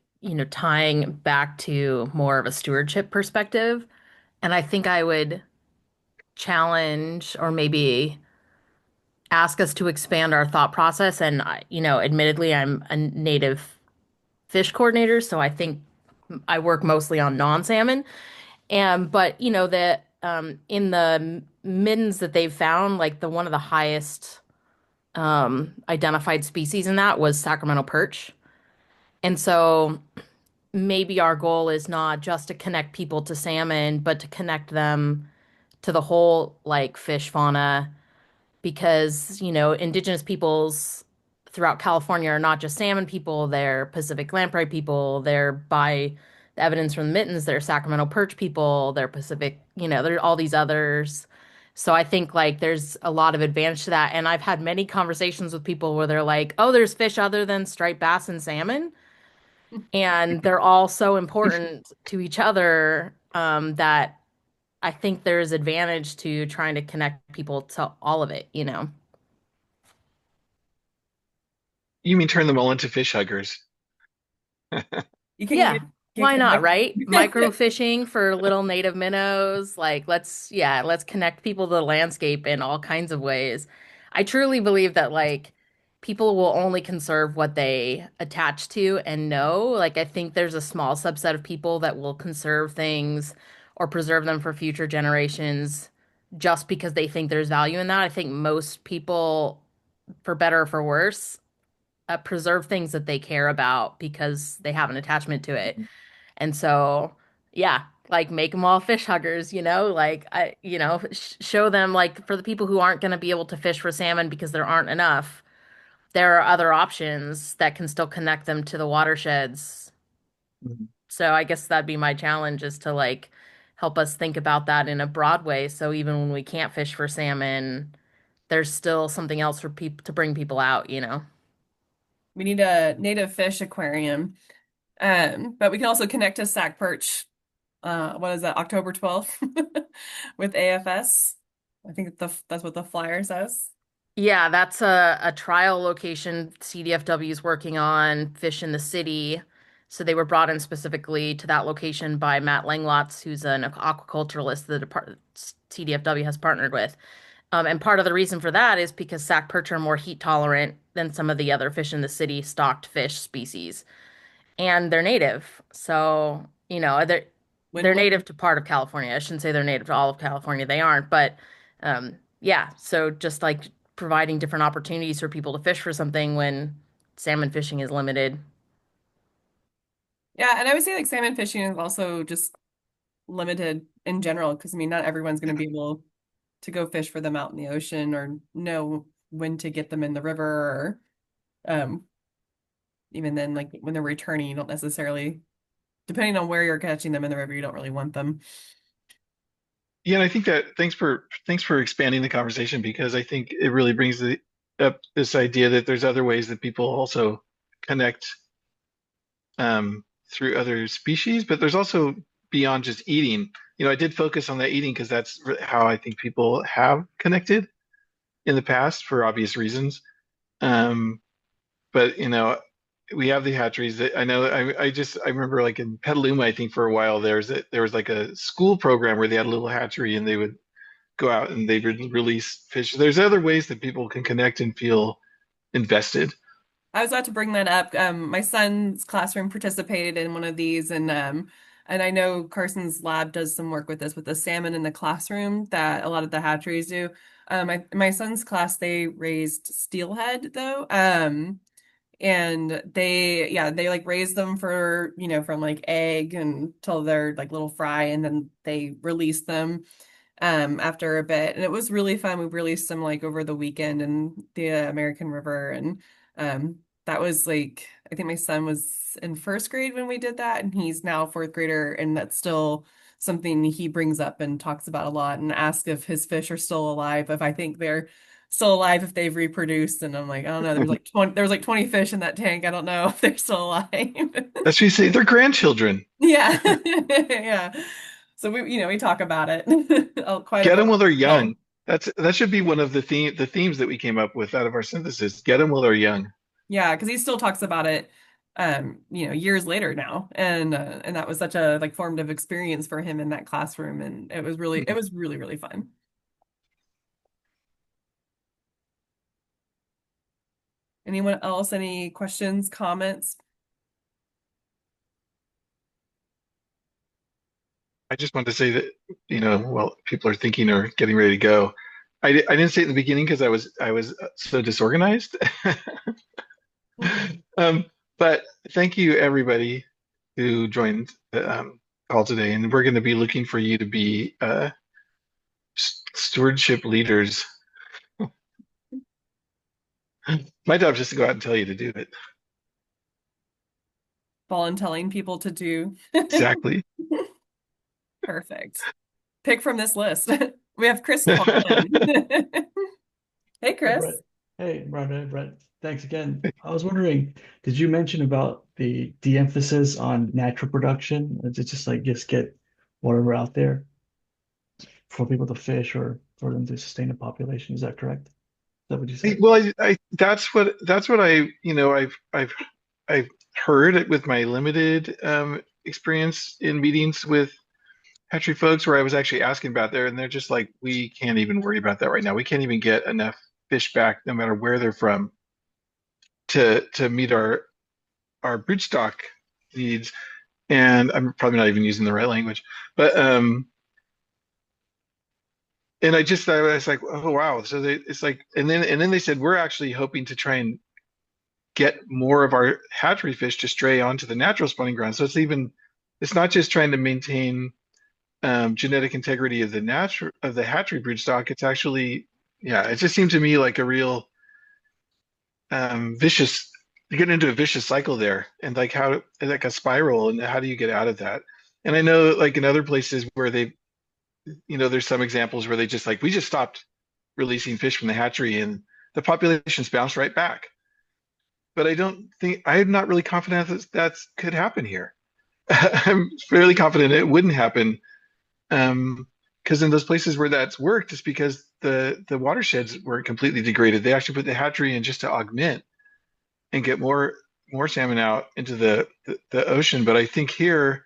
tying back to more of a stewardship perspective. And I think I would challenge or maybe ask us to expand our thought process. And, admittedly, I'm a native fish coordinator, so I think I work mostly on non-salmon. But, that in the middens that they've found, like the one of the highest identified species in that was Sacramento perch. And so maybe our goal is not just to connect people to salmon, but to connect them to the whole like fish fauna because, indigenous peoples throughout California are not just salmon people, they're Pacific lamprey people, they're by the evidence from the mittens, they're Sacramento perch people, they're Pacific, there are all these others. So I think like there's a lot of advantage to that. And I've had many conversations with people where they're like, oh, there's fish other than striped bass and salmon. And they're all so important to each other that I think there's advantage to trying to connect people to all of it. You mean turn them all into fish huggers? You Yeah, can why not, right? connect. Microfishing for little native minnows. Like, let's connect people to the landscape in all kinds of ways. I truly believe that, like, people will only conserve what they attach to and know. Like, I think there's a small subset of people that will conserve things or preserve them for future generations just because they think there's value in that. I think most people, for better or for worse, preserve things that they care about because they have an attachment to it. And so, yeah, like make them all fish huggers, like show them like for the people who aren't going to be able to fish for salmon because there aren't enough, there are other options that can still connect them to the watersheds. Mhm. So I guess that'd be my challenge is to like help us think about that in a broad way. So even when we can't fish for salmon, there's still something else for people to bring people out. We need a native fish aquarium. But we can also connect to sac perch. What is that, October 12th with AFS. I think that's what the flyer says. Yeah, that's a trial location CDFW is working on, Fish in the City. So they were brought in specifically to that location by Matt Langlotz, who's an aquaculturalist the CDFW has partnered with. And part of the reason for that is because sac perch are more heat tolerant than some of the other Fish in the City stocked fish species and they're native. So, they're Win-win. native to part of California. I shouldn't say they're native to all of California. They aren't, but yeah, so just like providing different opportunities for people to fish for something when salmon fishing is limited. Yeah, and I would say like salmon fishing is also just limited in general because I mean not everyone's going to be able to go fish for them out in the ocean or know when to get them in the river or um even then like when they're returning you don't necessarily depending on where you're catching them in the river you don't really want them. Yeah, and I think that thanks for expanding the conversation because I think it really brings up this idea that there's other ways that people also connect through other species, but there's also beyond just eating. I did focus on that eating because that's how I think people have connected in the past for obvious reasons. Um, but we have the hatcheries that I know. I remember like in Petaluma, I think for a while there was like a school program where they had a little hatchery and they would go out and they would release fish. There's other ways that people can connect and feel invested. I was about to bring that up. My son's classroom participated in one of these, and I know Carson's lab does some work with this with the salmon in the classroom that a lot of the hatcheries do. My son's class they raised steelhead though, and they like raise them for from like egg until they're like little fry, and then they release them after a bit. And it was really fun. We released some like over the weekend in the American River and that was like I think my son was in first grade when we did that and he's now fourth grader and that's still something he brings up and talks about a lot and asks if his fish are still alive, if I think they're still alive if they've reproduced and I'm like, I don't know, there was like 20 fish in that tank. I don't know if they're still alive. That's what you say. They're grandchildren. Yeah. Yeah. So we talk about it quite a Get bit them while they're still. young. That should be one of the themes that we came up with out of our synthesis. Get them while they're young. Yeah, because he still talks about it years later now. And that was such a like formative experience for him in that classroom and it was really, really fun. Anyone else, any questions, comments? I just wanted to say that, while people are thinking or getting ready to go, I didn't say it in the beginning because I was so disorganized. Um, but thank you, everybody. who joined the call today, and we're going to be looking for you to be stewardship leaders. My job is just to go out and tell you to do it. Volunteering people to do. Exactly. Perfect. Pick from this list. We have Chris Klein. Hey, Hey, Brett. Chris. Hey, Brett. Thanks again. I was wondering, did you mention about the de-emphasis on natural production? Is it just like just get whatever out there for people to fish or for them to sustain a population? Is that correct? Is that what you said? Well, that's what I've heard it with my limited experience in meetings with hatchery folks where I was actually asking about there, and they're just like, we can't even worry about that right now. We can't even get enough fish back, no matter where they're from, to meet our broodstock needs. And I'm probably not even using the right language, but and I was like, oh wow. So it's like, and then they said we're actually hoping to try and get more of our hatchery fish to stray onto the natural spawning ground. So it's not just trying to maintain genetic integrity of the hatchery broodstock. It's actually, yeah, it just seemed to me like a real vicious. You get into a vicious cycle there, and like a spiral, and how do you get out of that? And I know, like in other places where there's some examples where they just like we just stopped releasing fish from the hatchery, and the populations bounced right back. But I'm not really confident that could happen here. I'm fairly confident it wouldn't happen. Because in those places where that's worked, it's because the watersheds weren't completely degraded. They actually put the hatchery in just to augment and get more salmon out into the ocean. But I think here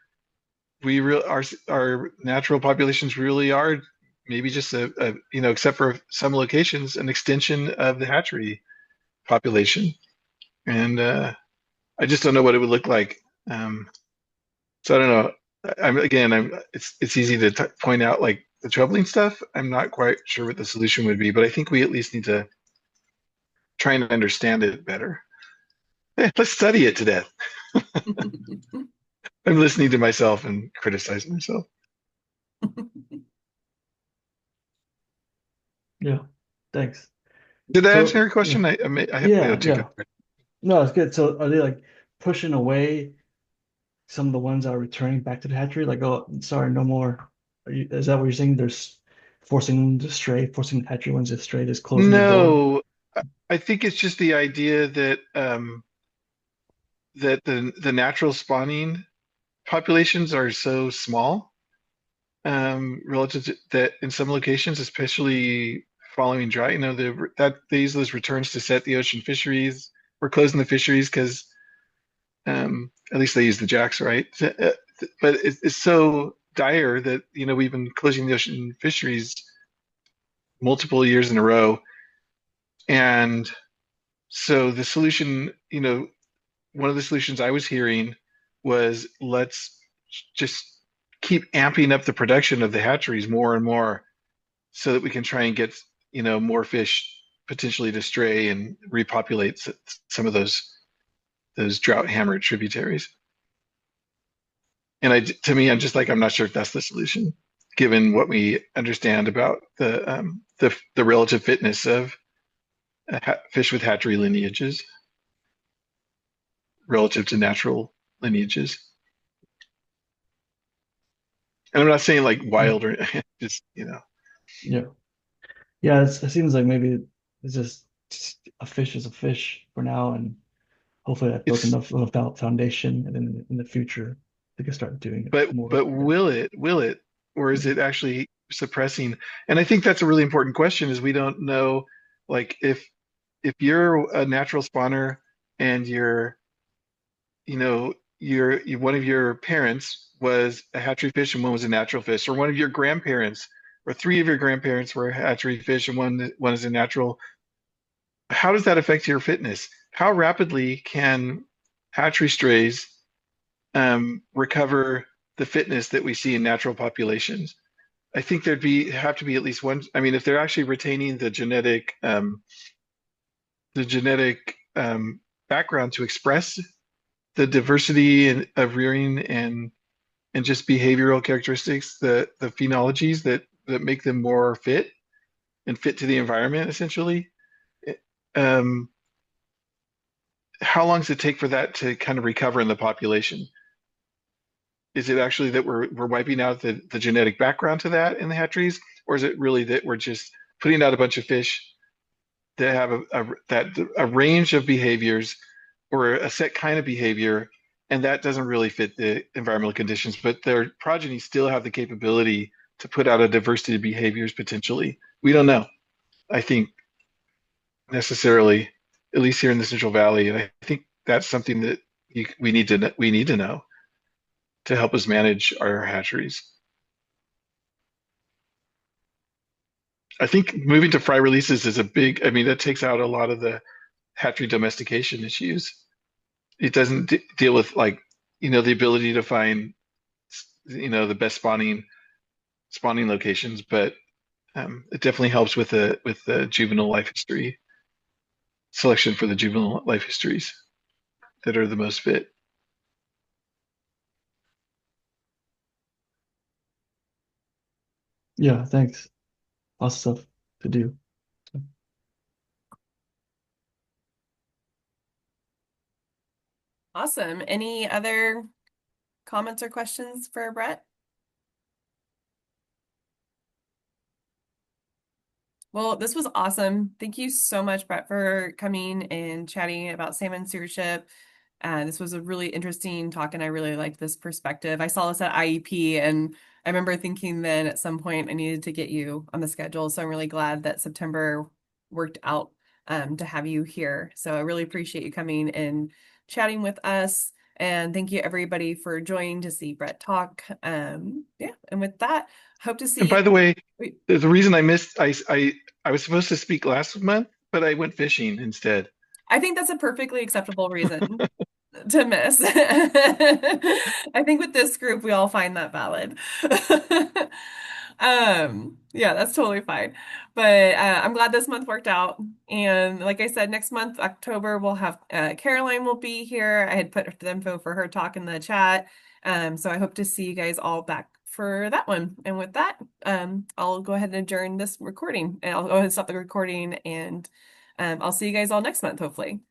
our natural populations really are maybe just except for some locations, an extension of the hatchery population. And I just don't know what it would look like. So I don't know. It's easy to point out like the troubling stuff. I'm not quite sure what the solution would be, but I think we at least need to try and understand it better. Let's study it to death. I'm listening to myself and criticizing myself. Yeah. Thanks. Did that answer So, your yeah. question? I hope I Yeah, took yeah. it. No, it's good. So are they like pushing away some of the ones that are returning back to the hatchery? Like, oh, sorry, no more. Is that what you're saying? There's forcing them to stray, forcing the hatchery ones to stray, just closing the door? No, I think it's just the idea that the natural spawning populations are so small relative to that in some locations, especially following drought. That they use those returns to set the ocean fisheries. We're closing the fisheries because at least they use the jacks, right? But it's so dire that we've been closing the ocean fisheries multiple years in a row, and so the solution, one of the solutions I was hearing was let's just keep amping up the production of the hatcheries more and more so that we can try and get, more fish potentially to stray and repopulate some of those drought hammered tributaries. And to me, I'm just like, I'm not sure if that's the solution, given what we understand about the relative fitness of fish with hatchery lineages relative to natural lineages. And I'm not saying like Yeah. wild or just, Yeah. Yeah, it seems like maybe it's just a fish is a fish for now, and hopefully that builds it's, enough foundation, and then in the future they can start doing it but more. but will it, or is Yeah. it actually suppressing? And I think that's a really important question is we don't know, like if you're a natural spawner and one of your parents was a hatchery fish and one was a natural fish, or one of your grandparents or three of your grandparents were hatchery fish and one is a natural. How does that affect your fitness? How rapidly can hatchery strays recover the fitness that we see in natural populations? I think have to be at least one. I mean, if they're actually retaining the genetic background to express the diversity of rearing and just behavioral characteristics, the phenologies that make them more fit and fit to the environment, essentially. Um, how long does it take for that to kind of recover in the population? Is it actually that we're wiping out the genetic background to that in the hatcheries, or is it really that we're just putting out a bunch of fish that have a range of behaviors or a set kind of behavior, and that doesn't really fit the environmental conditions, but their progeny still have the capability to put out a diversity of behaviors potentially. We don't know, I think, necessarily, at least here in the Central Valley, and I think that's something that we need to know to help us manage our hatcheries. I think moving to fry releases is a big, I mean, that takes out a lot of the hatchery domestication issues. It doesn't deal with like, the ability to find, the best spawning locations, but it definitely helps with the juvenile life history selection for the juvenile life histories that are the most fit. Yeah, thanks. Lots of stuff to do. Awesome. Any other comments or questions for Brett? Well, this was awesome. Thank you so much, Brett, for coming and chatting about salmon stewardship. This was a really interesting talk, and I really liked this perspective. I saw this at IEP, and I remember thinking then at some point I needed to get you on the schedule. So I'm really glad that September worked out to have you here. So I really appreciate you coming and chatting with us. And thank you everybody for joining to see Brett talk. Yeah, and with that, hope to And see by the way, you. the reason I missed, I was supposed to speak last month, but I went fishing instead. I think that's a perfectly acceptable reason to miss. I think with this group, we all find that valid. Yeah, that's totally fine. But I'm glad this month worked out. And like I said, next month, October, we'll have Caroline will be here. I had put the info for her talk in the chat. So I hope to see you guys all back for that one. And with that, I'll go ahead and adjourn this recording, and I'll go ahead and stop the recording, and I'll see you guys all next month, hopefully.